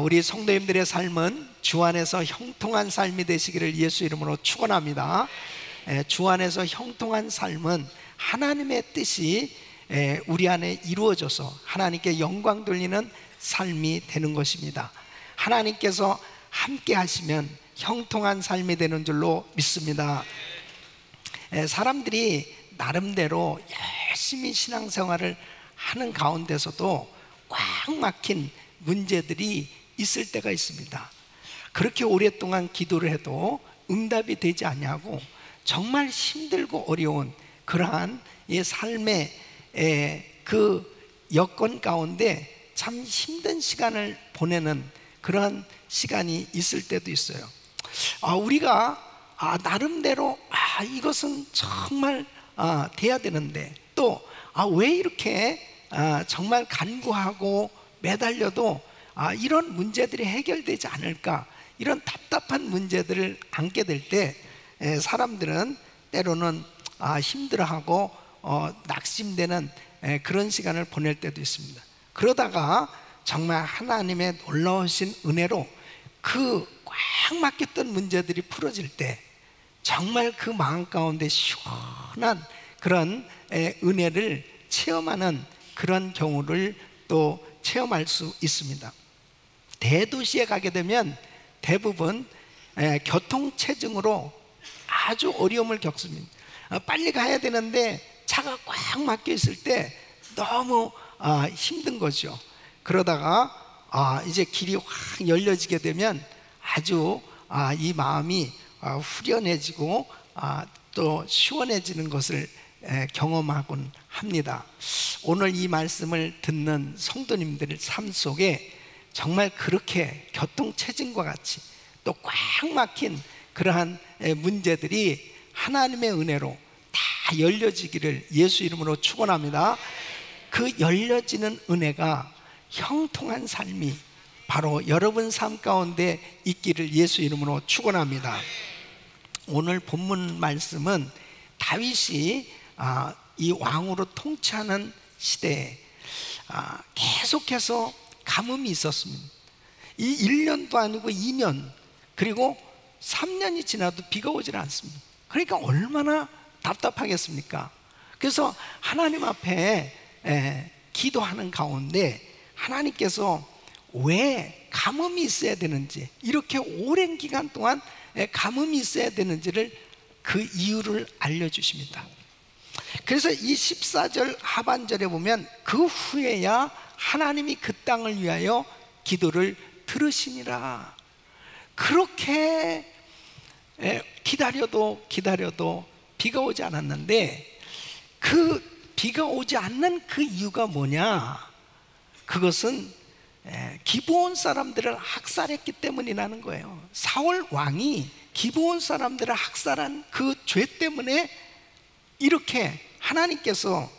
우리 성도님들의 삶은 주 안에서 형통한 삶이 되시기를 예수 이름으로 축원합니다. 주 안에서 형통한 삶은 하나님의 뜻이 우리 안에 이루어져서 하나님께 영광 돌리는 삶이 되는 것입니다. 하나님께서 함께 하시면 형통한 삶이 되는 줄로 믿습니다. 사람들이 나름대로 열심히 신앙생활을 하는 가운데서도 꽉 막힌 문제들이 있을 때가 있습니다. 그렇게 오랫동안 기도를 해도 응답이 되지 않냐고 정말 힘들고 어려운 그러한 삶의 그 여건 가운데 참 힘든 시간을 보내는 그런 시간이 있을 때도 있어요. 우리가 나름대로 이것은 정말 돼야 되는데 또 왜 이렇게 정말 간구하고 매달려도 이런 문제들이 해결되지 않을까, 이런 답답한 문제들을 안게 될 때 사람들은 때로는 힘들어하고 낙심되는 그런 시간을 보낼 때도 있습니다. 그러다가 정말 하나님의 놀라우신 은혜로 그 꽉 막혔던 문제들이 풀어질 때 정말 그 마음 가운데 시원한 그런 은혜를 체험하는 그런 경우를 또 체험할 수 있습니다. 대도시에 가게 되면 대부분 교통체증으로 아주 어려움을 겪습니다. 빨리 가야 되는데 차가 꽉 막혀 있을 때 너무 힘든 거죠. 그러다가 이제 길이 확 열려지게 되면 아주 이 마음이 후련해지고 또 시원해지는 것을 경험하곤 합니다. 오늘 이 말씀을 듣는 성도님들의 삶 속에 정말 그렇게 교통체증과 같이 또 꽉 막힌 그러한 문제들이 하나님의 은혜로 다 열려지기를 예수 이름으로 축원합니다. 그 열려지는 은혜가 형통한 삶이 바로 여러분 삶 가운데 있기를 예수 이름으로 축원합니다. 오늘 본문 말씀은 다윗이 이 왕으로 통치하는 시대에 계속해서 가뭄이 있었습니다. 이 1년도 아니고 2년 그리고 3년이 지나도 비가 오질 않습니다. 그러니까 얼마나 답답하겠습니까? 그래서 하나님 앞에 기도하는 가운데 하나님께서 왜 가뭄이 있어야 되는지, 이렇게 오랜 기간 동안 가뭄이 있어야 되는지를 그 이유를 알려주십니다. 그래서 이 14절 하반절에 보면 그 후에야 하나님이 그 땅을 위하여 기도를 들으시니라. 그렇게 기다려도 비가 오지 않았는데 그 비가 오지 않는 그 이유가 뭐냐? 그것은 기브온 사람들을 학살했기 때문이라는 거예요. 사울 왕이 기브온 사람들을 학살한 그 죄 때문에 이렇게 하나님께서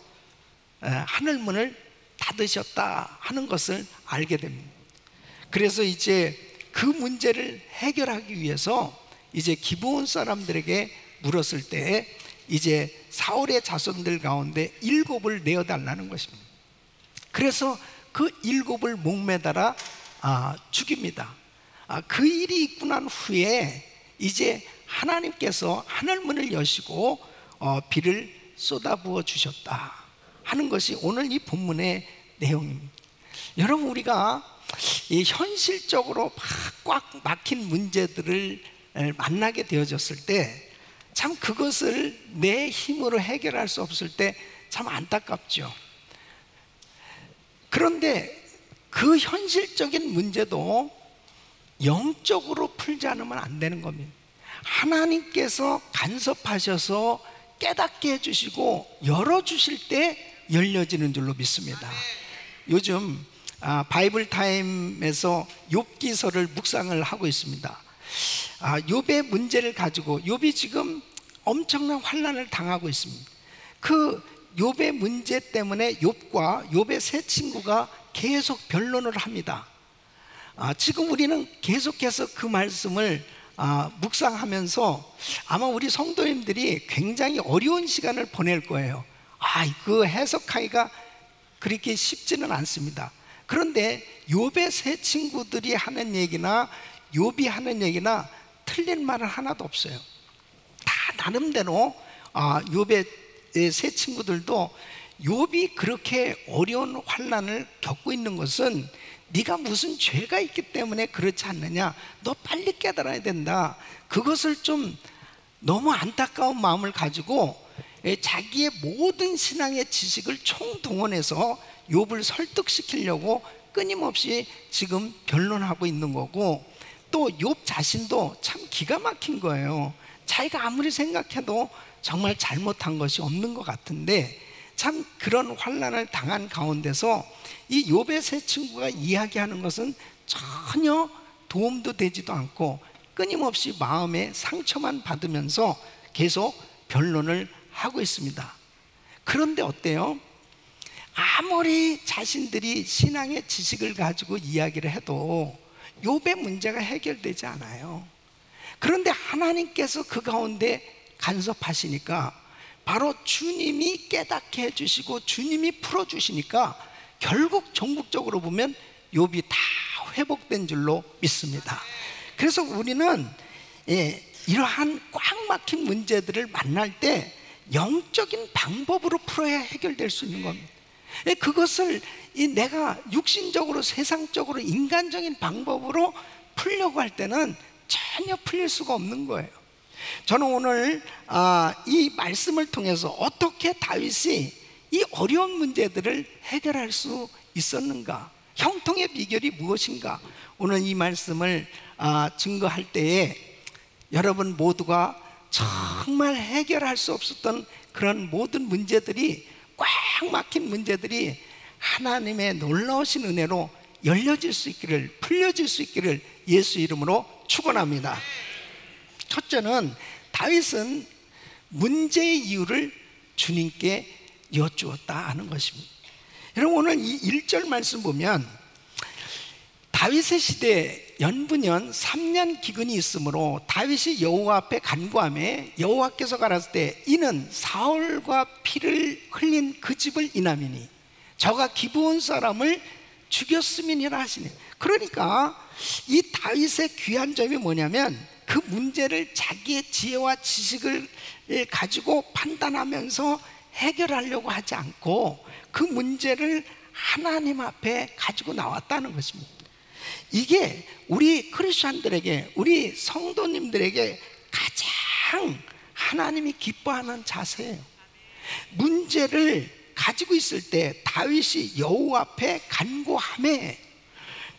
하늘문을 닫으셨다 하는 것을 알게 됩니다. 그래서 이제 그 문제를 해결하기 위해서 이제 기브온 사람들에게 물었을 때 이제 사울의 자손들 가운데 7을 내어달라는 것입니다. 그래서 그 7을 목매달아 죽입니다. 그 일이 있고 난 후에 이제 하나님께서 하늘문을 여시고 비를 쏟아부어 주셨다 하는 것이 오늘 이 본문의 내용입니다. 여러분, 우리가 이 현실적으로 꽉 막힌 문제들을 만나게 되어졌을 때 참 그것을 내 힘으로 해결할 수 없을 때 참 안타깝죠. 그런데 그 현실적인 문제도 영적으로 풀지 않으면 안 되는 겁니다. 하나님께서 간섭하셔서 깨닫게 해주시고 열어주실 때 열려지는 줄로 믿습니다. 요즘 바이블 타임에서 욥기서를 묵상을 하고 있습니다. 욥의 문제를 가지고 욥이 지금 엄청난 환난을 당하고 있습니다. 그 욥의 문제 때문에 욥과 욥의 세 친구가 계속 변론을 합니다. 지금 우리는 계속해서 그 말씀을 묵상하면서 아마 우리 성도님들이 굉장히 어려운 시간을 보낼 거예요. 그 해석하기가 그렇게 쉽지는 않습니다. 그런데 욥의 세 친구들이 하는 얘기나 욥이 하는 얘기나 틀린 말은 하나도 없어요. 다 나름대로 욥의 세 친구들도 욥이 그렇게 어려운 환난을 겪고 있는 것은 네가 무슨 죄가 있기 때문에 그렇지 않느냐, 너 빨리 깨달아야 된다, 그것을 좀 너무 안타까운 마음을 가지고 자기의 모든 신앙의 지식을 총동원해서 욥을 설득시키려고 끊임없이 지금 변론하고 있는 거고, 또 욥 자신도 참 기가 막힌 거예요. 자기가 아무리 생각해도 정말 잘못한 것이 없는 것 같은데 참 그런 환난을 당한 가운데서 이 욥의 세 친구가 이야기하는 것은 전혀 도움도 되지도 않고 끊임없이 마음에 상처만 받으면서 계속 변론을 하고 있습니다. 그런데 어때요? 아무리 자신들이 신앙의 지식을 가지고 이야기를 해도 욥의 문제가 해결되지 않아요. 그런데 하나님께서 그 가운데 간섭하시니까 바로 주님이 깨닫게 해주시고 주님이 풀어주시니까 결국 종국적으로 보면 욥이 다 회복된 줄로 믿습니다. 그래서 우리는 이러한 꽉 막힌 문제들을 만날 때 영적인 방법으로 풀어야 해결될 수 있는 겁니다. 그것을 내가 육신적으로 세상적으로 인간적인 방법으로 풀려고 할 때는 전혀 풀릴 수가 없는 거예요. 저는 오늘 이 말씀을 통해서 어떻게 다윗이 이 어려운 문제들을 해결할 수 있었는가, 형통의 비결이 무엇인가, 오늘 이 말씀을 증거할 때에 여러분 모두가 정말 해결할 수 없었던 그런 모든 문제들이, 꽉 막힌 문제들이 하나님의 놀라우신 은혜로 열려질 수 있기를, 풀려질 수 있기를 예수 이름으로 축원합니다. 첫째는 다윗은 문제의 이유를 주님께 여쭈었다 하는 것입니다. 여러분 오늘 이 1절 말씀 보면 다윗의 시대에 연분연 3년 기근이 있으므로 다윗이 여호와 앞에 간구하매 여호와께서 가라사대 때 이는 사울과 피를 흘린 그 집을 인함이니 저가 기브온 사람을 죽였음이니라 하시네. 그러니까 이 다윗의 귀한 점이 뭐냐면 그 문제를 자기의 지혜와 지식을 가지고 판단하면서 해결하려고 하지 않고 그 문제를 하나님 앞에 가지고 나왔다는 것입니다. 이게 우리 크리스천들에게, 우리 성도님들에게 가장 하나님이 기뻐하는 자세예요. 문제를 가지고 있을 때 다윗이 여호와 앞에 간구하매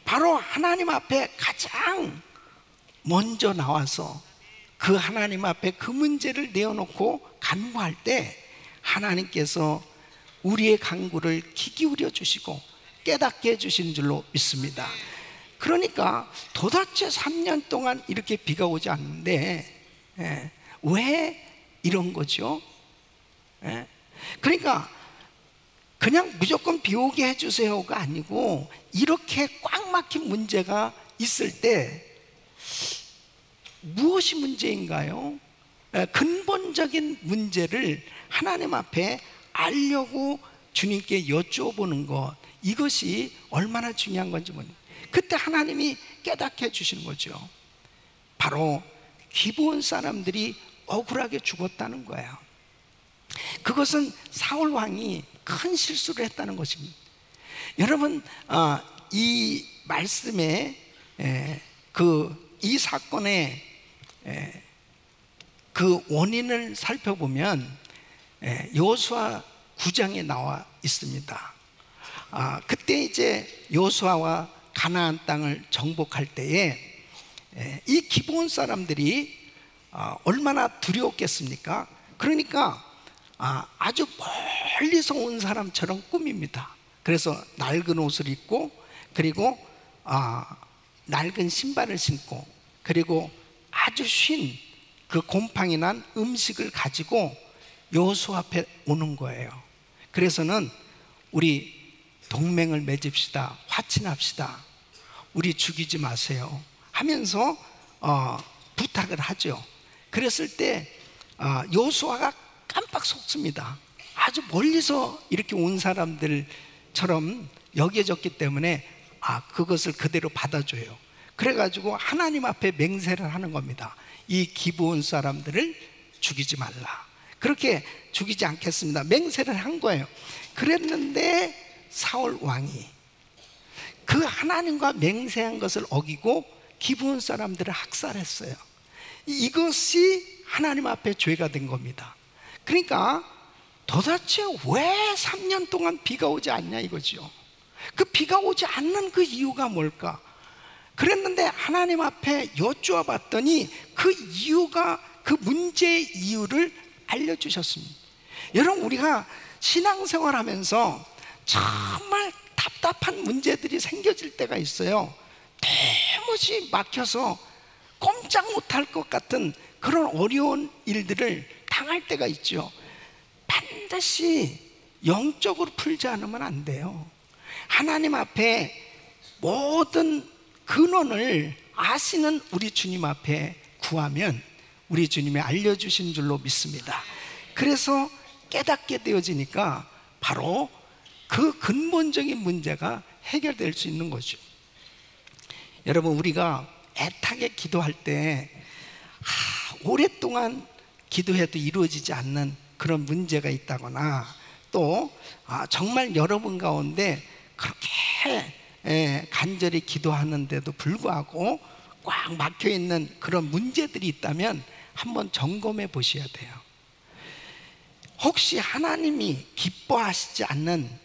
바로 하나님 앞에 가장 먼저 나와서 그 하나님 앞에 그 문제를 내어놓고 간구할 때 하나님께서 우리의 간구를 귀 기울여 주시고 깨닫게 해주시는 줄로 믿습니다. 그러니까 도대체 3년 동안 이렇게 비가 오지 않는데 왜 이런 거죠? 그러니까 그냥 무조건 비 오게 해주세요가 아니고 이렇게 꽉 막힌 문제가 있을 때 무엇이 문제인가요? 근본적인 문제를 하나님 앞에 알려고 주님께 여쭤보는 것, 이것이 얼마나 중요한 건지 모릅니다. 그때 하나님이 깨닫게 해주시는 거죠. 바로 기브온 사람들이 억울하게 죽었다는 거예요. 그것은 사울 왕이 큰 실수를 했다는 것입니다. 여러분 이 말씀에 이 사건의 그 원인을 살펴보면 여호수아 9장에 나와 있습니다. 그때 이제 여호수아와 가나안 땅을 정복할 때에 이 기브온 사람들이 얼마나 두려웠겠습니까? 그러니까 아주 멀리서 온 사람처럼 꾸밉니다. 그래서 낡은 옷을 입고 그리고 낡은 신발을 신고 그리고 아주 쉰 그 곰팡이 난 음식을 가지고 여호수아 앞에 오는 거예요. 그래서는 우리 동맹을 맺읍시다, 화친합시다, 우리 죽이지 마세요 하면서 부탁을 하죠. 그랬을 때 여호수아가 깜빡 속습니다. 아주 멀리서 이렇게 온 사람들처럼 여겨졌기 때문에 그것을 그대로 받아줘요. 그래가지고 하나님 앞에 맹세를 하는 겁니다. 이 기브온 사람들을 죽이지 말라. 그렇게 죽이지 않겠습니다. 맹세를 한 거예요. 그랬는데 사울 왕이 그 하나님과 맹세한 것을 어기고 기브온 사람들을 학살했어요. 이것이 하나님 앞에 죄가 된 겁니다. 그러니까 도대체 왜 3년 동안 비가 오지 않냐 이거죠. 그 비가 오지 않는 그 이유가 뭘까? 그랬는데 하나님 앞에 여쭈어 봤더니 그 이유가, 그 문제의 이유를 알려주셨습니다. 여러분, 우리가 신앙생활 하면서 정말 답답한 문제들이 생겨질 때가 있어요. 도무지 막혀서 꼼짝 못할 것 같은 그런 어려운 일들을 당할 때가 있죠. 반드시 영적으로 풀지 않으면 안 돼요. 하나님 앞에 모든 근원을 아시는 우리 주님 앞에 구하면 우리 주님이 알려주신 줄로 믿습니다. 그래서 깨닫게 되어지니까 바로 그 근본적인 문제가 해결될 수 있는 거죠. 여러분, 우리가 애타게 기도할 때 오랫동안 기도해도 이루어지지 않는 그런 문제가 있다거나, 또 정말 여러분 가운데 그렇게 간절히 기도하는데도 불구하고 꽉 막혀있는 그런 문제들이 있다면 한번 점검해 보셔야 돼요. 혹시 하나님이 기뻐하시지 않는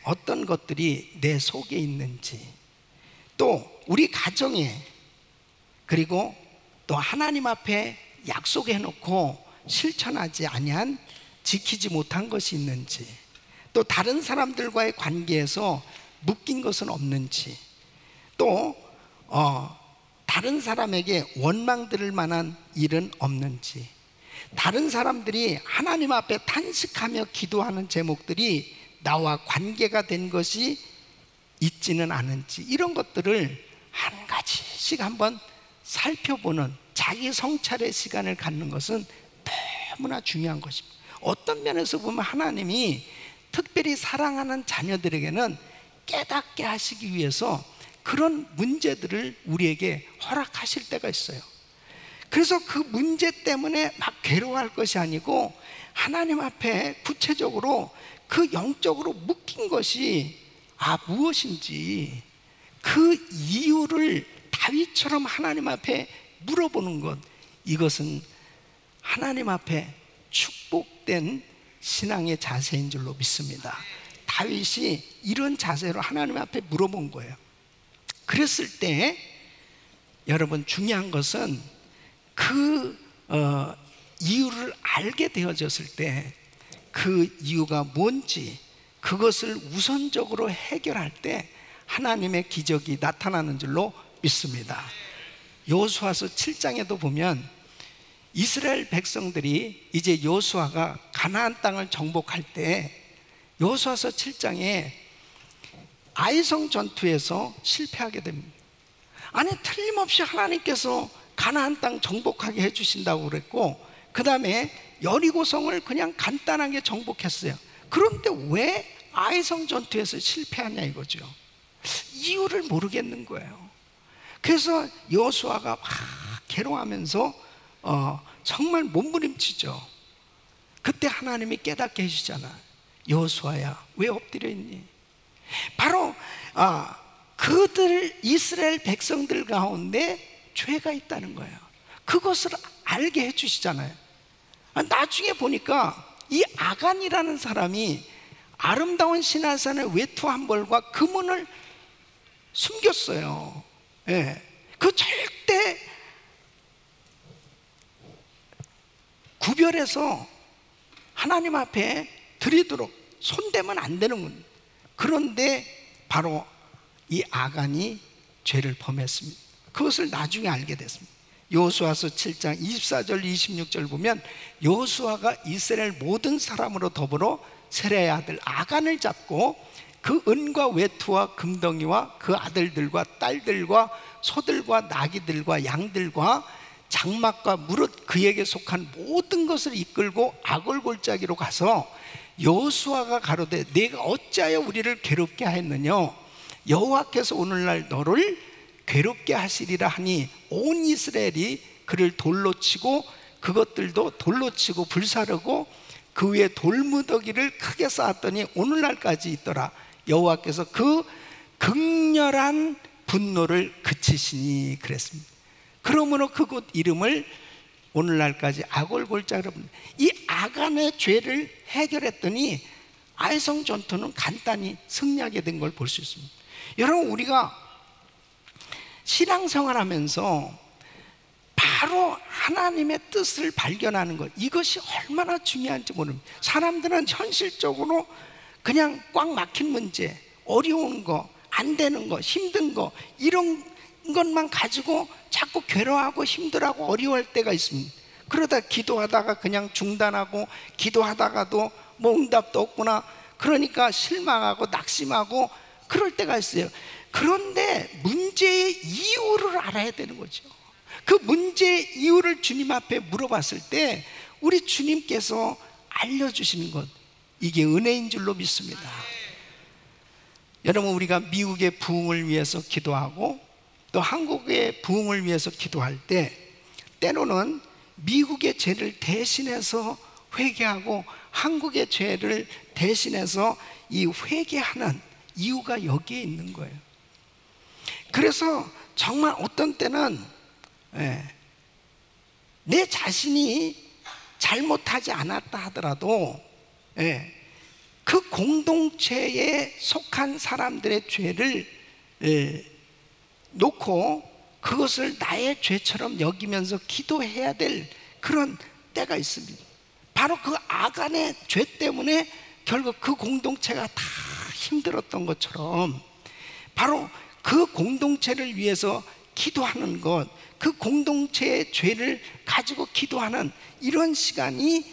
어떤 것들이 내 속에 있는지, 또 우리 가정에, 그리고 또 하나님 앞에 약속해 놓고 실천하지 아니한, 지키지 못한 것이 있는지, 또 다른 사람들과의 관계에서 묶인 것은 없는지, 또 다른 사람에게 원망 들을 만한 일은 없는지, 다른 사람들이 하나님 앞에 탄식하며 기도하는 제목들이 나와 관계가 된 것이 있지는 않은지, 이런 것들을 한 가지씩 한번 살펴보는 자기 성찰의 시간을 갖는 것은 너무나 중요한 것입니다. 어떤 면에서 보면 하나님이 특별히 사랑하는 자녀들에게는 깨닫게 하시기 위해서 그런 문제들을 우리에게 허락하실 때가 있어요. 그래서 그 문제 때문에 막 괴로워할 것이 아니고 하나님 앞에 구체적으로 그 영적으로 묶인 것이 무엇인지 그 이유를 다윗처럼 하나님 앞에 물어보는 것, 이것은 하나님 앞에 축복된 신앙의 자세인 줄로 믿습니다. 다윗이 이런 자세로 하나님 앞에 물어본 거예요. 그랬을 때 여러분, 중요한 것은 그 이유를 알게 되어졌을 때 그 이유가 뭔지, 그것을 우선적으로 해결할 때 하나님의 기적이 나타나는 줄로 믿습니다. 여호수아서 7장에도 보면 이스라엘 백성들이 이제 여호수아가 가나안 땅을 정복할 때 여호수아서 7장에 아이성 전투에서 실패하게 됩니다. 아니, 틀림없이 하나님께서 가나안 땅 정복하게 해주신다고 그랬고, 그 다음에 여리고성을 그냥 간단하게 정복했어요. 그런데 왜 아이성 전투에서 실패하냐 이거죠. 이유를 모르겠는 거예요. 그래서 여호수아가 막 괴로워하면서 정말 몸부림치죠. 그때 하나님이 깨닫게 해주잖아. 여호수아야, 왜 엎드려 있니? 바로 그들 이스라엘 백성들 가운데 죄가 있다는 거예요. 그것을 알게 해주시잖아요. 나중에 보니까 이 아간이라는 사람이 아름다운 시내산의 외투 한 벌과 금은을 숨겼어요. 그 절대 구별해서 하나님 앞에 드리도록 손대면 안 되는 건. 그런데 바로 이 아간이 죄를 범했습니다. 그것을 나중에 알게 됐습니다. 여호수아서 7장 24절 26절 보면 여호수아가 이스라엘 모든 사람으로 더불어 세례의 아들 아간을 잡고 그 은과 외투와 금덩이와 그 아들들과 딸들과 소들과 나귀들과 양들과 장막과 무릇 그에게 속한 모든 것을 이끌고 아골 골짜기로 가서 여호수아가 가로되 내가 어찌하여 우리를 괴롭게 하였느냐, 여호와께서 오늘날 너를 괴롭게 하시리라 하니 온 이스라엘이 그를 돌로 치고 그것들도 돌로 치고 불사르고 그 위에 돌무더기를 크게 쌓았더니 오늘날까지 있더라. 여호와께서 그 극렬한 분노를 그치시니 그랬습니다. 그러므로 그곳 이름을 오늘날까지 아골골자로 부릅니다. 이 아간의 죄를 해결했더니 아이성 전투는 간단히 승리하게 된 걸 볼 수 있습니다. 여러분, 우리가 신앙생활하면서 바로 하나님의 뜻을 발견하는 것, 이것이 얼마나 중요한지 모릅니다. 사람들은 현실적으로 그냥 꽉 막힌 문제, 어려운 거, 안 되는 거, 힘든 거, 이런 것만 가지고 자꾸 괴로워하고 힘들어하고 어려워할 때가 있습니다. 그러다 기도하다가 그냥 중단하고, 기도하다가도 뭐 응답도 없구나, 그러니까 실망하고 낙심하고 그럴 때가 있어요. 그런데 문제의 이유를 알아야 되는 거죠. 그 문제의 이유를 주님 앞에 물어봤을 때 우리 주님께서 알려주시는 것, 이게 은혜인 줄로 믿습니다. 여러분, 우리가 미국의 부흥을 위해서 기도하고 또 한국의 부흥을 위해서 기도할 때 때로는 미국의 죄를 대신해서 회개하고 한국의 죄를 대신해서 이 회개하는 이유가 여기에 있는 거예요. 그래서 정말 어떤 때는 내 자신이 잘못하지 않았다 하더라도 그 공동체에 속한 사람들의 죄를 놓고 그것을 나의 죄처럼 여기면서 기도해야 될 그런 때가 있습니다. 바로 그 아간의 죄 때문에 결국 그 공동체가 다 힘들었던 것처럼 바로 그 공동체를 위해서 기도하는 것, 그 공동체의 죄를 가지고 기도하는 이런 시간이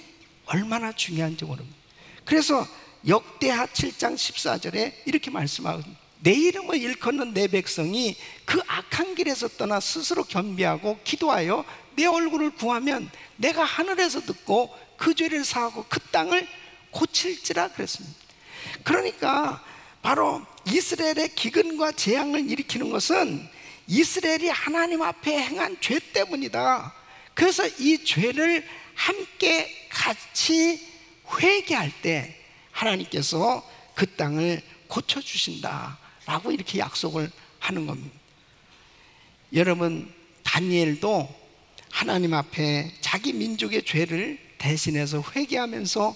얼마나 중요한지 모릅니다. 그래서 역대하 7장 14절에 이렇게 말씀하거든요. 내 이름을 일컫는 내 백성이 그 악한 길에서 떠나 스스로 겸비하고 기도하여 내 얼굴을 구하면 내가 하늘에서 듣고 그 죄를 사하고 그 땅을 고칠지라 그랬습니다. 그러니까 바로 이스라엘의 기근과 재앙을 일으키는 것은 이스라엘이 하나님 앞에 행한 죄 때문이다. 그래서 이 죄를 함께 같이 회개할 때 하나님께서 그 땅을 고쳐주신다 라고 이렇게 약속을 하는 겁니다. 여러분, 다니엘도 하나님 앞에 자기 민족의 죄를 대신해서 회개하면서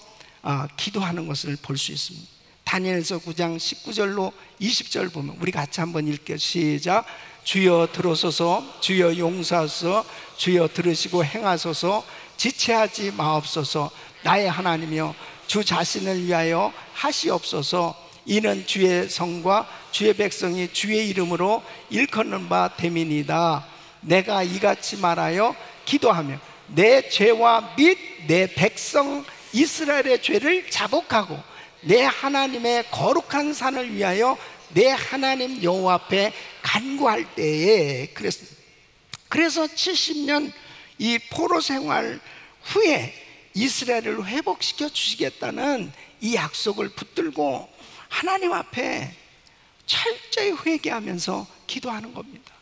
기도하는 것을 볼 수 있습니다. 다니엘서 9장 19절로 20절 보면 우리 같이 한번 읽게요. 시작. 주여 들어소서, 주여 용서하소서, 주여 들으시고 행하소서, 지체하지 마옵소서. 나의 하나님이여, 주 자신을 위하여 하시옵소서. 이는 주의 성과 주의 백성이 주의 이름으로 일컫는 바 됨이니이다. 내가 이같이 말하여 기도하며 내 죄와 및 내 백성 이스라엘의 죄를 자복하고 내 하나님의 거룩한 산을 위하여 내 하나님 여호와 앞에 간구할 때에 그랬습니다. 그래서 70년 이 포로 생활 후에 이스라엘을 회복시켜 주시겠다는 이 약속을 붙들고 하나님 앞에 철저히 회개하면서 기도하는 겁니다.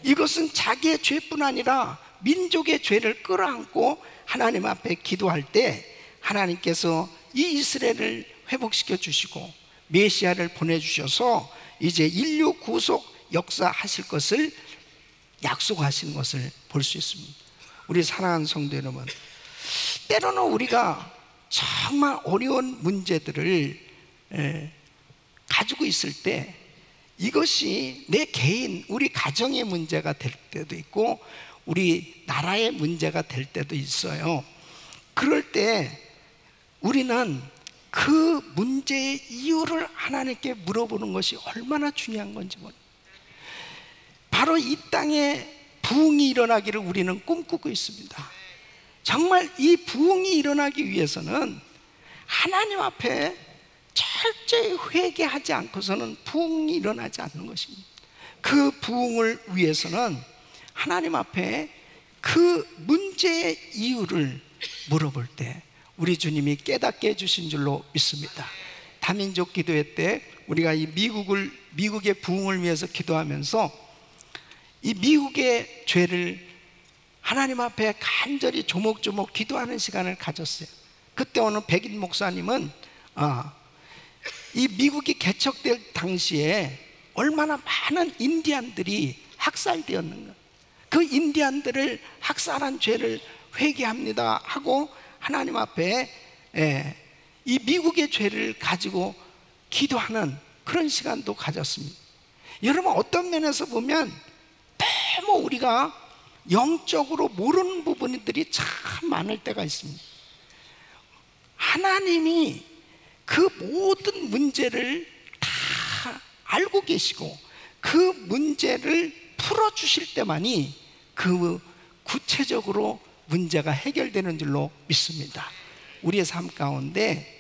이것은 자기의 죄뿐 아니라 민족의 죄를 끌어안고 하나님 앞에 기도할 때 하나님께서 이 이스라엘을 회복시켜 주시고 메시아를 보내주셔서 이제 인류 구속 역사하실 것을 약속하시는 것을 볼 수 있습니다. 우리 사랑하는 성도 여러분, 때로는 우리가 정말 어려운 문제들을 가지고 있을 때 이것이 내 개인, 우리 가정의 문제가 될 때도 있고 우리 나라의 문제가 될 때도 있어요. 그럴 때 우리는 그 문제의 이유를 하나님께 물어보는 것이 얼마나 중요한 건지 모릅니다. 바로 이 땅에 부흥이 일어나기를 우리는 꿈꾸고 있습니다. 정말 이 부흥이 일어나기 위해서는 하나님 앞에 철저히 회개하지 않고서는 부흥이 일어나지 않는 것입니다. 그 부흥을 위해서는 하나님 앞에 그 문제의 이유를 물어볼 때 우리 주님이 깨닫게 해주신 줄로 믿습니다. 다민족 기도회 때 우리가 이 미국의 부흥을 위해서 기도하면서 이 미국의 죄를 하나님 앞에 간절히 조목조목 기도하는 시간을 가졌어요. 그때 어느 백인 목사님은 이 미국이 개척될 당시에 얼마나 많은 인디안들이 학살되었는가, 그 인디안들을 학살한 죄를 회개합니다 하고 하나님 앞에 이 미국의 죄를 가지고 기도하는 그런 시간도 가졌습니다. 여러분, 어떤 면에서 보면 너무 우리가 영적으로 모르는 부분들이 참 많을 때가 있습니다. 하나님이 그 모든 문제를 다 알고 계시고 그 문제를 풀어주실 때만이 그 구체적으로 문제가 해결되는 줄로 믿습니다. 우리의 삶 가운데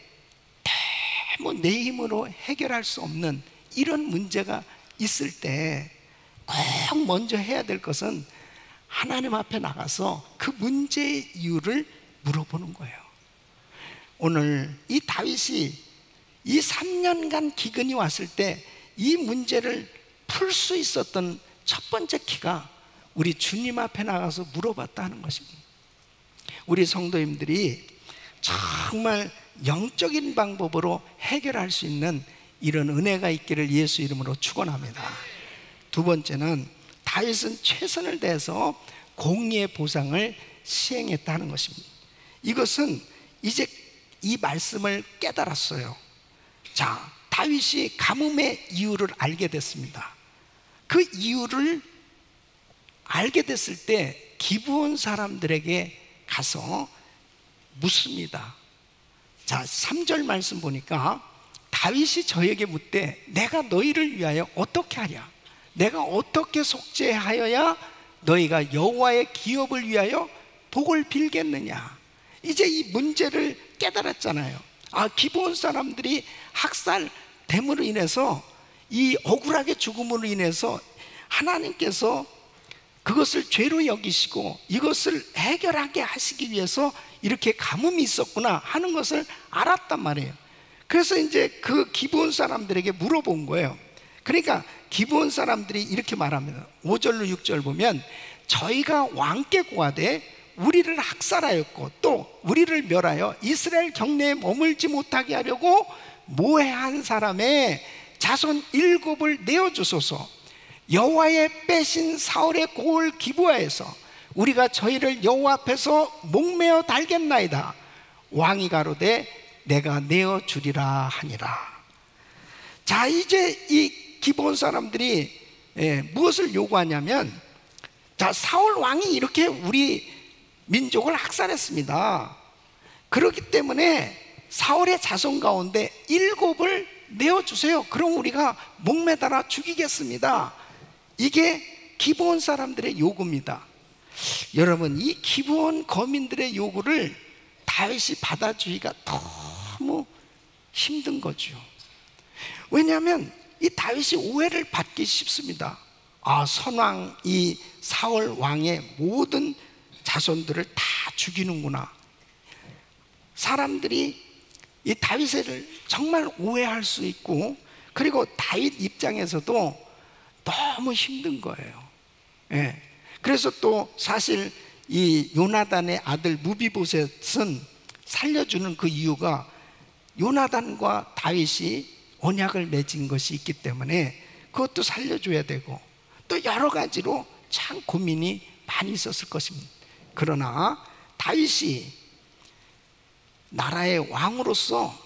너무 내 힘으로 해결할 수 없는 이런 문제가 있을 때 꼭 먼저 해야 될 것은 하나님 앞에 나가서 그 문제의 이유를 물어보는 거예요. 오늘 이 다윗이 이 3년간 기근이 왔을 때 이 문제를 풀 수 있었던 첫 번째 키가 우리 주님 앞에 나가서 물어봤다는 것입니다. 우리 성도님들이 정말 영적인 방법으로 해결할 수 있는 이런 은혜가 있기를 예수 이름으로 축원합니다. 두 번째는 다윗은 최선을 다해서 공의의 보상을 시행했다는 것입니다. 이것은 이제 이 말씀을 깨달았어요. 자, 다윗이 가뭄의 이유를 알게 됐습니다. 그 이유를 알게 됐을 때 기브온 사람들에게 가서 묻습니다. 자, 3절 말씀 보니까 다윗이 저에게 묻되 내가 너희를 위하여 어떻게 하랴? 내가 어떻게 속죄하여야 너희가 여호와의 기업을 위하여 복을 빌겠느냐? 이제 이 문제를 깨달았잖아요. 기브온 사람들이 학살됨으로 인해서 이 억울하게 죽음으로 인해서 하나님께서 그것을 죄로 여기시고 이것을 해결하게 하시기 위해서 이렇게 가뭄이 있었구나 하는 것을 알았단 말이에요. 그래서 이제 그 기브온 사람들에게 물어본 거예요. 그러니까 기브온 사람들이 이렇게 말합니다. 5절로 6절 보면 저희가 왕께 고하되 우리를 학살하였고 또 우리를 멸하여 이스라엘 경내에 머물지 못하게 하려고 모해한 사람의 자손 7을 내어주소서. 여호와의 빼신 사울의 고을 기브아에서 우리가 저희를 여호와 앞에서 목매어 달겠나이다. 왕이 가로되 내가 내어주리라 하니라. 자, 이제 이 기브온 사람들이 무엇을 요구하냐면, 자, 사울 왕이 이렇게 우리 민족을 학살했습니다. 그렇기 때문에 사울의 자손 가운데 7을 내어주세요. 그럼 우리가 목매달아 죽이겠습니다. 이게 기브온 사람들의 요구입니다. 여러분, 이 기브온 거민들의 요구를 다윗이 받아주기가 너무 힘든 거죠. 왜냐하면 이 다윗이 오해를 받기 쉽습니다. 선왕 이 사울 왕의 모든 자손들을 다 죽이는구나. 사람들이 이 다윗을 정말 오해할 수 있고, 그리고 다윗 입장에서도 너무 힘든 거예요. 그래서 또 사실 이 요나단의 아들 무비보셋은 살려주는 그 이유가 요나단과 다윗이 언약을 맺은 것이 있기 때문에 그것도 살려줘야 되고, 또 여러 가지로 참 고민이 많이 있었을 것입니다. 그러나 다윗이 나라의 왕으로서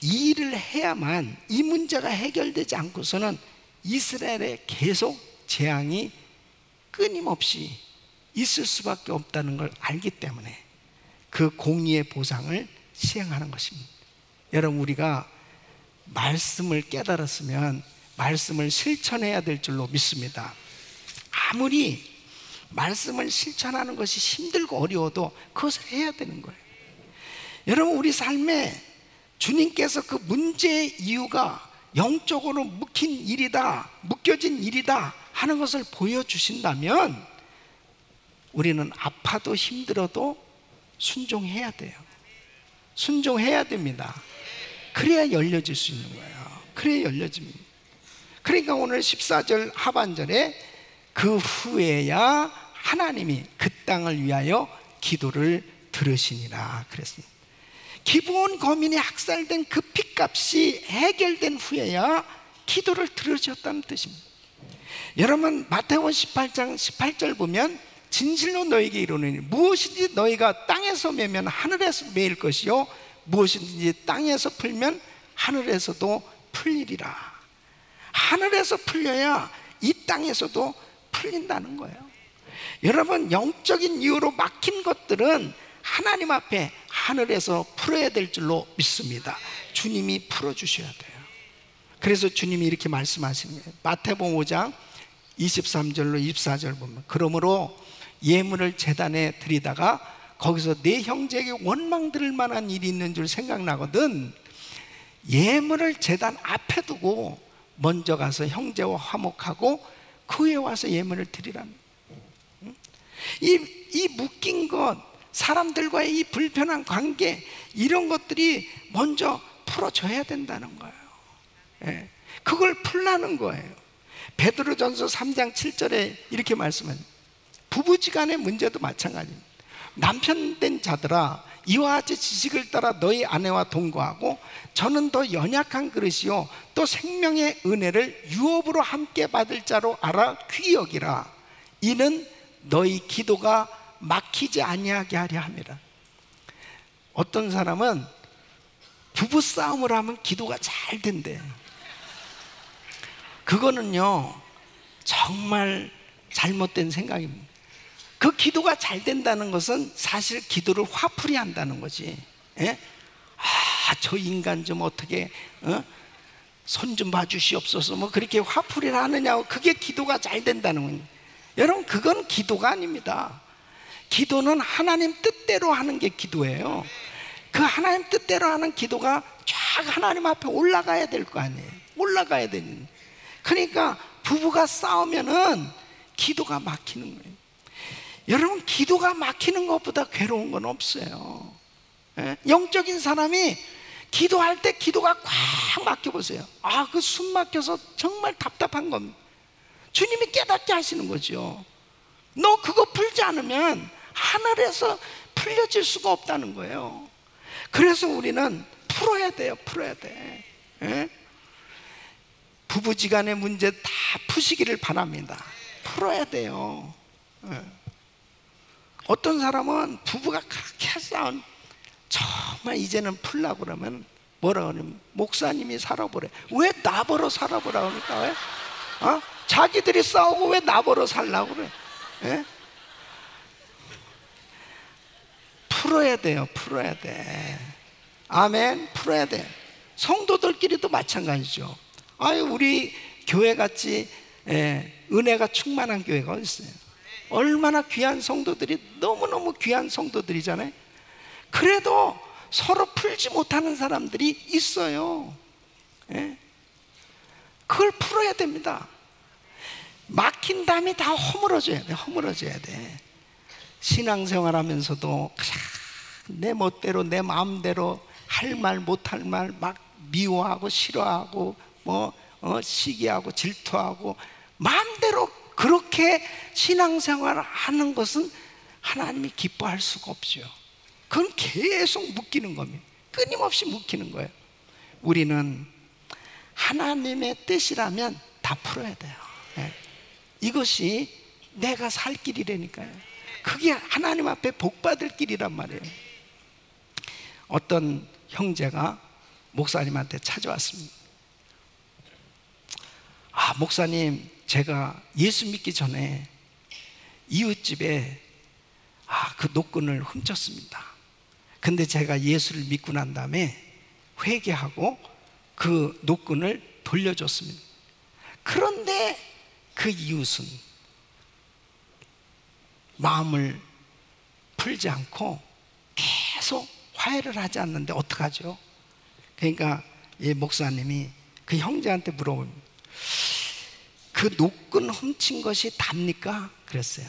이 일을 해야만 이 문제가 해결되지 않고서는 이스라엘에 계속 재앙이 끊임없이 있을 수밖에 없다는 걸 알기 때문에 그 공의의 보상을 시행하는 것입니다. 여러분, 우리가 말씀을 깨달았으면 말씀을 실천해야 될 줄로 믿습니다. 아무리 말씀을 실천하는 것이 힘들고 어려워도 그것을 해야 되는 거예요. 여러분, 우리 삶에 주님께서 그 문제의 이유가 영적으로 묶인 일이다, 묶여진 일이다 하는 것을 보여주신다면 우리는 아파도 힘들어도 순종해야 돼요. 순종해야 됩니다. 그래야 열려질 수 있는 거예요. 그래야 열려집니다. 그러니까 오늘 14절 하반절에 그 후에야 하나님이 그 땅을 위하여 기도를 들으시니라 그랬습니다. 기브온 거민이 학살된 그 핏값이 해결된 후에야 기도를 들으셨다는 뜻입니다. 여러분 마태복음 18장 18절 보면 진실로 너에게 이르노니 무엇이든지 너희가 땅에서 매면 하늘에서 매일 것이요 무엇이든지 땅에서 풀면 하늘에서도 풀리리라. 하늘에서 풀려야 이 땅에서도 풀린다는 거예요. 여러분 영적인 이유로 막힌 것들은 하나님 앞에 하늘에서 풀어야 될 줄로 믿습니다. 주님이 풀어주셔야 돼요. 그래서 주님이 이렇게 말씀하십니다. 마태복음 5장 23절로 24절 보면 그러므로 예물을 제단에 드리다가 거기서 내 형제에게 원망 들을 만한 일이 있는 줄 생각나거든 예물을 제단 앞에 두고 먼저 가서 형제와 화목하고 그 후에 와서 예물을 드리라는 이 묶인 것 사람들과의 이 불편한 관계 이런 것들이 먼저 풀어져야 된다는 거예요. 예, 그걸 풀라는 거예요. 베드로전서 3장 7절에 이렇게 말씀합니다. 부부지간의 문제도 마찬가지입니다. 남편 된 자들아 이와 같이 지식을 따라 너희 아내와 동거하고 저는 더 연약한 그릇이요 또 생명의 은혜를 유업으로 함께 받을 자로 알아 귀히 여기라. 이는 너희 기도가 막히지 아니하게 하려 함이라. 어떤 사람은 부부싸움을 하면 기도가 잘 된대. 그거는요 정말 잘못된 생각입니다. 그 기도가 잘 된다는 것은 사실 기도를 화풀이 한다는 거지. 예? 아, 저 인간 좀 어떻게 손 좀 봐주시옵소서 뭐 그렇게 화풀이를 하느냐고 그게 기도가 잘 된다는 거예요. 여러분 그건 기도가 아닙니다. 기도는 하나님 뜻대로 하는 게 기도예요. 그 하나님 뜻대로 하는 기도가 쫙 하나님 앞에 올라가야 될 거 아니에요. 올라가야 되는. 그러니까 부부가 싸우면은 기도가 막히는 거예요. 여러분 기도가 막히는 것보다 괴로운 건 없어요. 예? 영적인 사람이 기도할 때 기도가 꽉 막혀보세요. 아, 그 숨 막혀서 정말 답답한 겁니다. 주님이 깨닫게 하시는 거죠. 너 그거 풀지 않으면 하늘에서 풀려질 수가 없다는 거예요. 그래서 우리는 풀어야 돼요. 풀어야 돼. 예? 부부지간의 문제 다 푸시기를 바랍니다. 풀어야 돼요. 예. 어떤 사람은 부부가 그렇게 싸운 정말 이제는 풀려고 그러면 뭐라 그러면 목사님이 살아보래. 왜 나보러 살아보라 그러니까 왜? 자기들이 싸우고 왜 나보러 살라고 그래? 예? 풀어야 돼요. 풀어야 돼. 아멘. 풀어야 돼. 성도들끼리도 마찬가지죠. 아유 우리 교회같이 은혜가 충만한 교회가 어디 있어요? 얼마나 귀한 성도들이 너무너무 귀한 성도들이잖아요. 그래도 서로 풀지 못하는 사람들이 있어요. 예? 그걸 풀어야 됩니다. 막힌 담이 다 허물어져야 돼. 허물어져야 돼. 신앙생활 하면서도 내 멋대로 내 마음대로 할 말 못할 말 막 미워하고 싫어하고 시기하고 질투하고 마음대로 그렇게 신앙생활을 하는 것은 하나님이 기뻐할 수가 없죠. 그건 계속 묶이는 겁니다. 끊임없이 묶이는 거예요. 우리는 하나님의 뜻이라면 다 풀어야 돼요. 네. 이것이 내가 살 길이라니까요. 그게 하나님 앞에 복 받을 길이란 말이에요. 어떤 형제가 목사님한테 찾아왔습니다. 아, 목사님, 제가 예수 믿기 전에 이웃집에 그 노끈을 훔쳤습니다. 근데 제가 예수를 믿고 난 다음에 회개하고 그 노끈을 돌려줬습니다. 그런데 그 이웃은 마음을 풀지 않고 계속 화해를 하지 않는데 어떡하죠? 그러니까 이 목사님이 그 형제한테 물어봅니다. 그 노끈 훔친 것이 답니까? 그랬어요.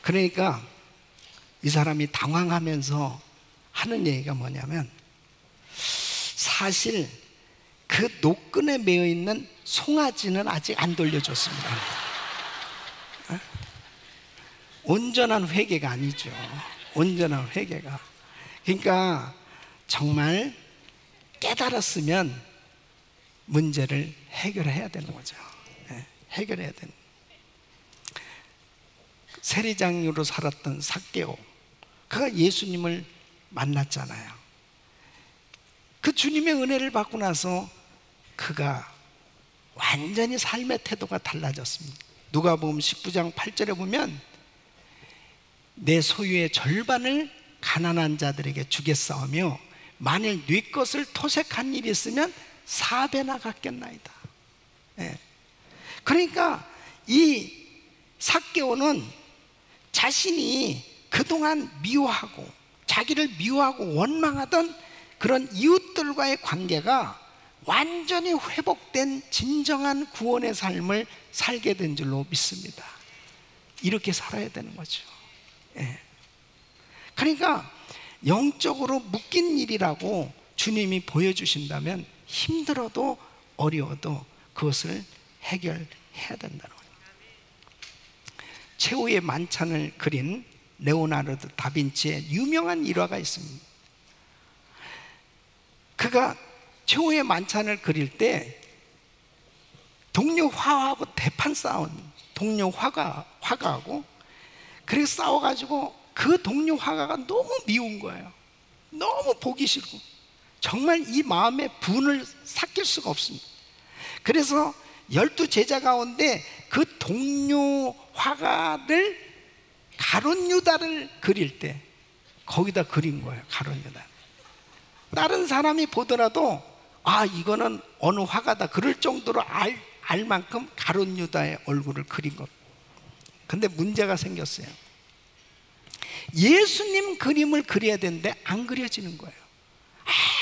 그러니까 이 사람이 당황하면서 하는 얘기가 뭐냐면, 사실 그 노끈에 매여 있는 송아지는 아직 안 돌려줬습니다. 온전한 회개가 아니죠. 온전한 회개가. 그러니까 정말 깨달았으면 문제를 해결해야 되는 거죠. 해결해야 되는. 세리장으로 살았던 삭개오, 그가 예수님을 만났잖아요. 그 주님의 은혜를 받고 나서 그가 완전히 삶의 태도가 달라졌습니다. 누가복음 19장 8절에 보면 내 소유의 절반을 가난한 자들에게 주겠사오며 만일 네 것을 토색한 일이 있으면 4배나 갚겠나이다. 그러니까 이 삭개오는 자신이 그동안 미워하고 자기를 미워하고 원망하던 그런 이웃들과의 관계가 완전히 회복된 진정한 구원의 삶을 살게 된 줄로 믿습니다. 이렇게 살아야 되는 거죠. 그러니까 영적으로 묶인 일이라고 주님이 보여주신다면 힘들어도 어려워도 그것을 해결해야 된다는 거예요. 최후의 만찬을 그린 레오나르도 다빈치의 유명한 일화가 있습니다. 그가 최후의 만찬을 그릴 때 동료 화가하고 대판 싸운 동료 화가하고 그렇게 싸워가지고 그 동료 화가가 너무 미운 거예요. 너무 보기 싫고 정말 이 마음의 분을 삭힐 수가 없습니다. 그래서 12제자 가운데 그 동료 화가를 가룟 유다를 그릴 때 거기다 그린 거예요. 가룟 유다. 다른 사람이 보더라도 아 이거는 어느 화가다 그럴 정도로 알 만큼 가룟 유다의 얼굴을 그린 것. 근데 문제가 생겼어요. 예수님 그림을 그려야 되는데 안 그려지는 거예요.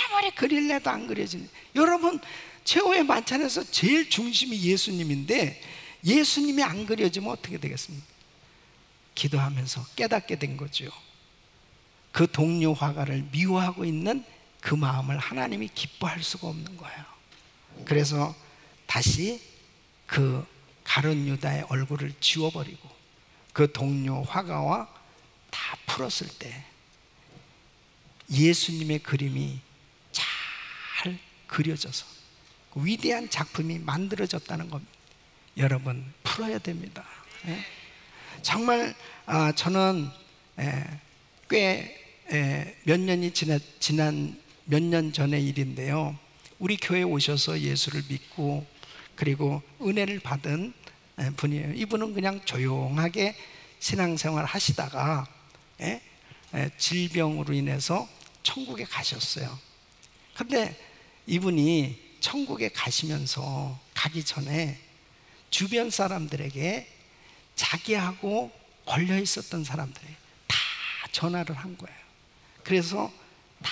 아무리 그릴래도 안 그려지는. 여러분 최후의 만찬에서 제일 중심이 예수님인데 예수님이 안 그려지면 어떻게 되겠습니까? 기도하면서 깨닫게 된 거죠. 그 동료 화가를 미워하고 있는 그 마음을 하나님이 기뻐할 수가 없는 거예요. 그래서 다시 그 가룟 유다의 얼굴을 지워버리고 그 동료 화가와 다 풀었을 때 예수님의 그림이 잘 그려져서 위대한 작품이 만들어졌다는 겁니다. 여러분 풀어야 됩니다. 정말 저는 꽤 몇 년이 지난 몇 년 전의 일인데요. 우리 교회에 오셔서 예수를 믿고 그리고 은혜를 받은 분이에요. 이분은 그냥 조용하게 신앙생활 하시다가 질병으로 인해서 천국에 가셨어요. 근데 이분이 천국에 가기 전에 주변 사람들에게 자기하고 걸려 있었던 사람들에게 다 전화를 한 거예요. 그래서 다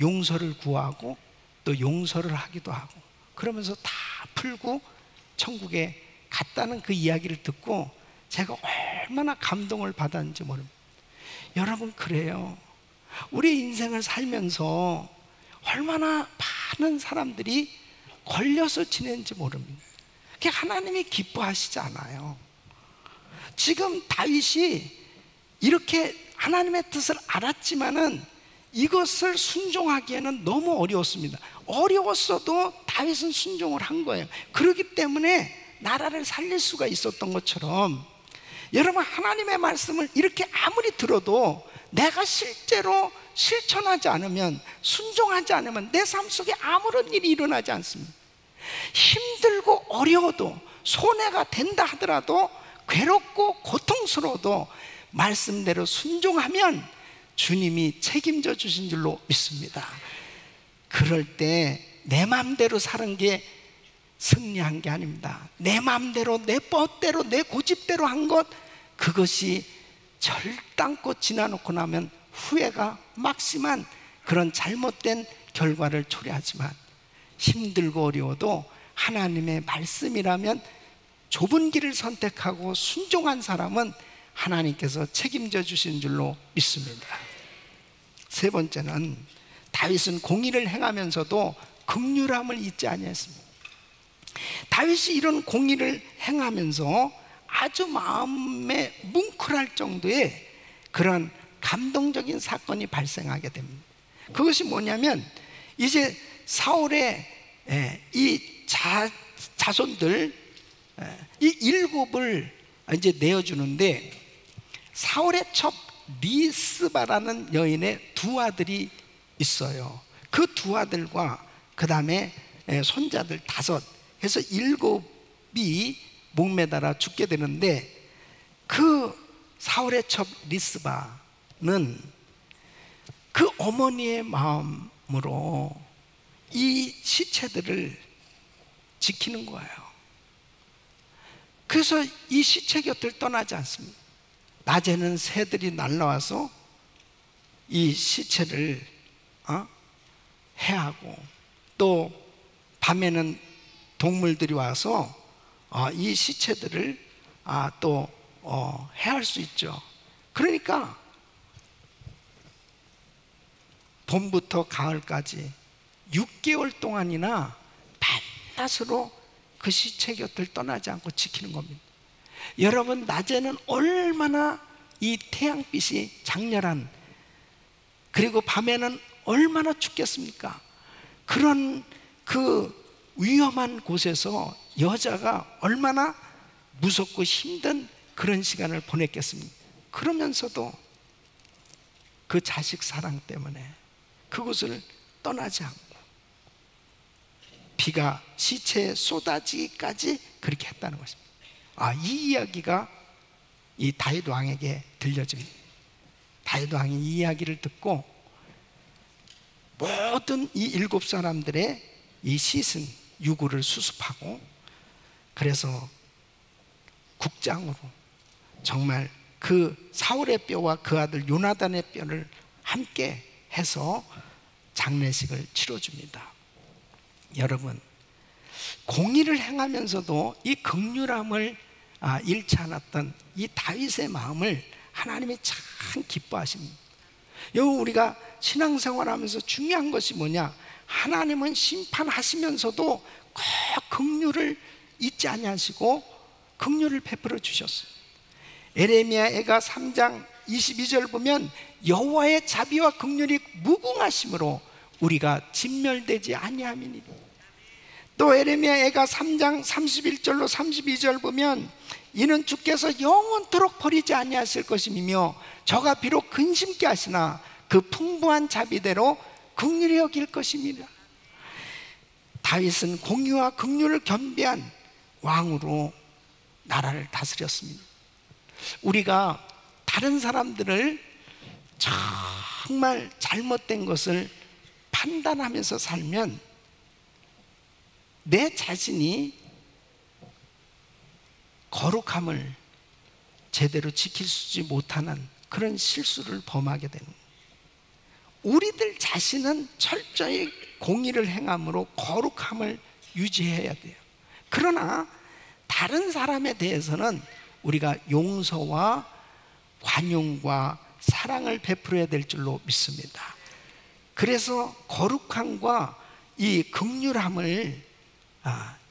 용서를 구하고 또 용서를 하기도 하고 그러면서 다 풀고 천국에 갔다는 그 이야기를 듣고 제가 얼마나 감동을 받았는지 모릅니다. 여러분 그래요. 우리 인생을 살면서 얼마나 많은 사람들이 걸려서 지내는지 모릅니다. 그게 하나님이 기뻐하시지 않아요. 지금 다윗이 이렇게 하나님의 뜻을 알았지만은 이것을 순종하기에는 너무 어려웠습니다. 어려웠어도 다윗은 순종을 한 거예요. 그렇기 때문에 나라를 살릴 수가 있었던 것처럼 여러분 하나님의 말씀을 이렇게 아무리 들어도 내가 실제로 실천하지 않으면 순종하지 않으면 내 삶 속에 아무런 일이 일어나지 않습니다. 힘들고 어려워도 손해가 된다 하더라도 괴롭고 고통스러워도 말씀대로 순종하면 주님이 책임져 주신 줄로 믿습니다. 그럴 때 내 마음대로 사는 게 승리한 게 아닙니다. 내 마음대로 내 멋대로 내 고집대로 한 것 그것이 절단고 지나놓고 나면 후회가 막심한 그런 잘못된 결과를 초래하지만 힘들고 어려워도 하나님의 말씀이라면 좁은 길을 선택하고 순종한 사람은 하나님께서 책임져 주신 줄로 믿습니다. 세 번째는 다윗은 공의를 행하면서도 긍휼함을 잊지 아니했습니다. 다윗이 이런 공의를 행하면서 아주 마음에 뭉클할 정도의 그런 감동적인 사건이 발생하게 됩니다. 그것이 뭐냐면, 이제 사울의 이 자손들 이 7을 이제 내어주는데, 사울의 첩 리스바라는 여인의 2 아들이 있어요. 그 2 아들과 그 다음에 손자들 5 해서 7이 목매달아 죽게 되는데, 그 사울의 첩 리스바는 그 어머니의 마음으로 이 시체들을 지키는 거예요. 그래서 이 시체 곁을 떠나지 않습니다. 낮에는 새들이 날라와서 이 시체를 해하고, 또 밤에는 동물들이 와서 이 시체들을 또 해할 수 있죠. 그러니까 봄부터 가을까지 6개월 동안이나 밤낮으로 그 시체 곁을 떠나지 않고 지키는 겁니다. 여러분, 낮에는 얼마나 이 태양빛이 장렬한, 그리고 밤에는 얼마나 춥겠습니까? 그런 그 위험한 곳에서 여자가 얼마나 무섭고 힘든 그런 시간을 보냈겠습니까? 그러면서도 그 자식 사랑 때문에 그곳을 떠나지 않고 비가 시체에 쏟아지기까지 그렇게 했다는 것입니다. 이 이야기가 이 다윗 왕에게 들려집니다. 다윗 왕이 이 이야기를 듣고 모든 이 7사람들의 이 씻은 유구를 수습하고, 그래서 국장으로 정말 그 사울의 뼈와 그 아들 요나단의 뼈를 함께 해서 장례식을 치러줍니다. 여러분, 공의를 행하면서도 이 긍휼함을 잃지 않았던 이 다윗의 마음을 하나님이 참 기뻐하십니다. 여러분, 우리가 신앙생활하면서 중요한 것이 뭐냐? 하나님은 심판하시면서도 꼭 긍휼을 잊지 아니하시고 긍휼을 베풀어 주셨어요. 에레미야가 3장 22절 보면 여호와의 자비와 긍휼이 무궁하심으로 우리가 진멸되지 아니함이니. 또 에레미야가 3장 31절로 32절 보면 이는 주께서 영원토록 버리지 아니하실 것이며 저가 비록 근심케 하시나 그 풍부한 자비대로 긍휼히 여길 것입니다. 다윗은 공의와 긍휼을 겸비한 왕으로 나라를 다스렸습니다. 우리가 다른 사람들을 정말 잘못된 것을 판단하면서 살면 내 자신이 거룩함을 제대로 지키지 못하는 그런 실수를 범하게 되는 거예요. 우리들 자신은 철저히 공의를 행함으로 거룩함을 유지해야 돼요. 그러나 다른 사람에 대해서는 우리가 용서와 관용과 사랑을 베풀어야 될 줄로 믿습니다. 그래서 거룩함과 이 긍휼함을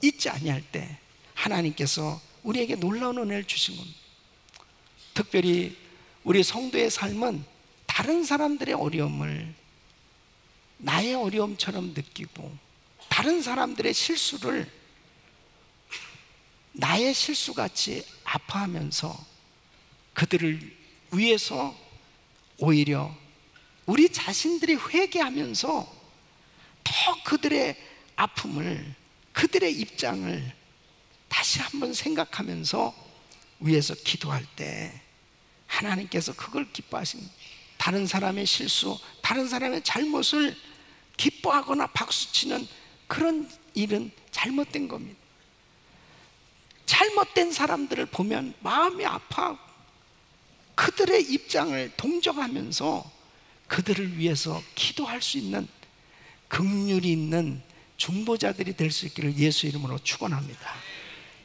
잊지 아니할 때 하나님께서 우리에게 놀라운 은혜를 주신 겁니다. 특별히 우리 성도의 삶은 다른 사람들의 어려움을 나의 어려움처럼 느끼고, 다른 사람들의 실수를 나의 실수같이 아파하면서 그들을 위해서 오히려 우리 자신들이 회개하면서 더 그들의 아픔을, 그들의 입장을 다시 한번 생각하면서 위해서 기도할 때 하나님께서 그걸 기뻐하십니다. 다른 사람의 실수, 다른 사람의 잘못을 기뻐하거나 박수치는 그런 일은 잘못된 겁니다. 잘못된 사람들을 보면 마음이 아파하고 그들의 입장을 동정하면서 그들을 위해서 기도할 수 있는 긍휼이 있는 중보자들이 될 수 있기를 예수 이름으로 축원합니다.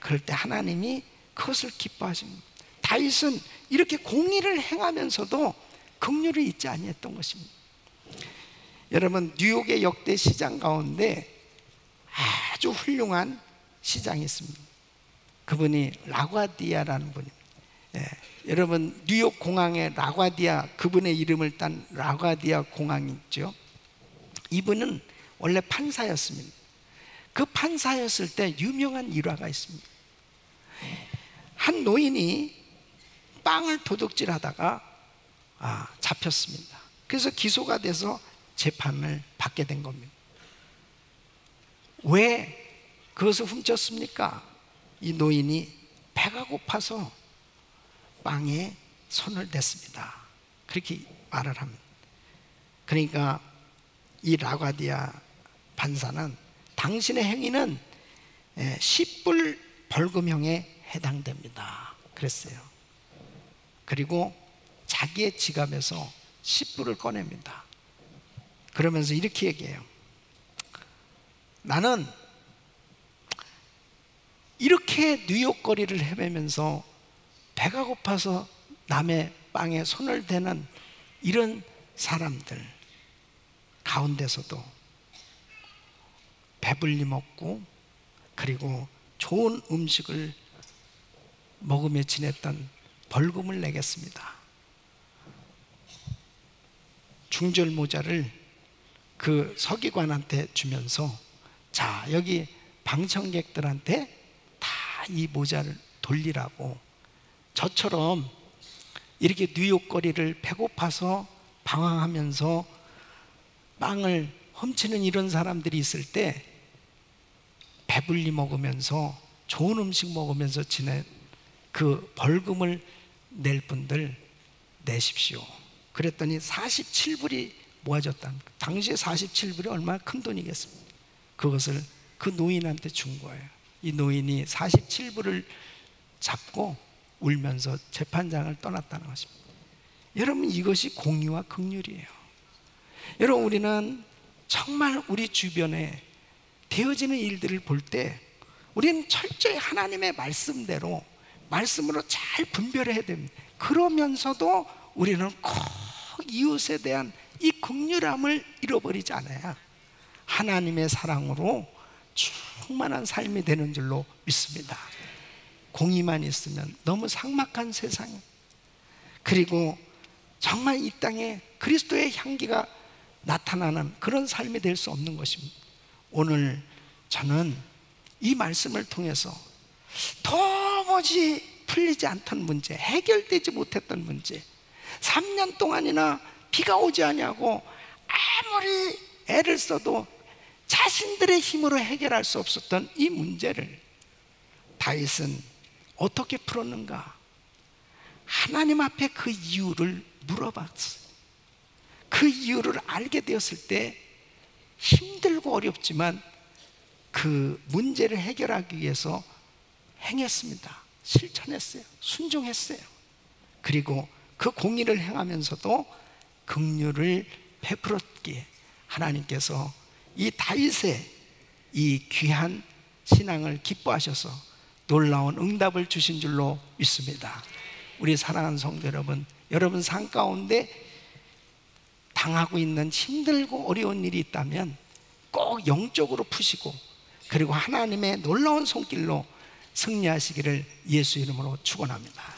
그럴 때 하나님이 그것을 기뻐하십니다. 다윗은 이렇게 공의를 행하면서도 긍휼을 잊지 아니했던 것입니다. 여러분, 뉴욕의 역대 시장 가운데 아주 훌륭한 시장이 있습니다. 그분이 라과디아라는 분입니다. 예, 여러분 뉴욕 공항에 라과디아, 그분의 이름을 딴 라과디아 공항이 있죠. 이분은 원래 판사였습니다. 그 판사였을 때 유명한 일화가 있습니다. 한 노인이 빵을 도둑질하다가 잡혔습니다. 그래서 기소가 돼서 재판을 받게 된 겁니다. 왜 그것을 훔쳤습니까? 이 노인이 배가 고파서 빵에 손을 댔습니다. 그렇게 말을 합니다. 그러니까 이 라과디아 판사는 당신의 행위는 10불 벌금형에 해당됩니다 그랬어요. 그리고 자기의 지갑에서 10불을 꺼냅니다. 그러면서 이렇게 얘기해요. 나는 이렇게 뉴욕 거리를 헤매면서 배가 고파서 남의 빵에 손을 대는 이런 사람들 가운데서도 배불리 먹고 그리고 좋은 음식을 먹으며 지냈던 벌금을 내겠습니다. 중절 모자를 그 서기관한테 주면서 자, 여기 방청객들한테 다 이 모자를 돌리라고, 저처럼 이렇게 뉴욕 거리를 배고파서 방황하면서 빵을 훔치는 이런 사람들이 있을 때 배불리 먹으면서 좋은 음식 먹으면서 지낸 그 벌금을 낼 분들 내십시오. 그랬더니 47불이 모아졌답니다. 당시에 47불이 얼마나 큰 돈이겠습니까? 그것을 그 노인한테 준 거예요. 이 노인이 47불을 잡고 울면서 재판장을 떠났다는 것입니다. 여러분, 이것이 공의와 긍휼이에요. 여러분, 우리는 정말 우리 주변에 되어지는 일들을 볼 때 우리는 철저히 하나님의 말씀대로, 말씀으로 잘 분별해야 됩니다. 그러면서도 우리는 꼭 이웃에 대한 이 긍휼함을 잃어버리지 않아야 하나님의 사랑으로 충만한 삶이 되는 줄로 믿습니다. 공의만 있으면 너무 삭막한 세상, 그리고 정말 이 땅에 그리스도의 향기가 나타나는 그런 삶이 될 수 없는 것입니다. 오늘 저는 이 말씀을 통해서 도무지 풀리지 않던 문제, 해결되지 못했던 문제, 3년 동안이나 비가 오지 않냐고 아무리 애를 써도 자신들의 힘으로 해결할 수 없었던 이 문제를 다윗은 어떻게 풀었는가? 하나님 앞에 그 이유를 물어봤어요. 그 이유를 알게 되었을 때 힘들고 어렵지만 그 문제를 해결하기 위해서 행했습니다. 실천했어요. 순종했어요. 그리고 그 공의를 행하면서도 긍휼을 베풀었기에 하나님께서 이 다윗의 이 귀한 신앙을 기뻐하셔서 놀라운 응답을 주신 줄로 믿습니다. 우리 사랑하는 성도 여러분, 여러분 삶 가운데 당하고 있는 힘들고 어려운 일이 있다면 꼭 영적으로 푸시고, 그리고 하나님의 놀라운 손길로 승리하시기를 예수 이름으로 축원합니다.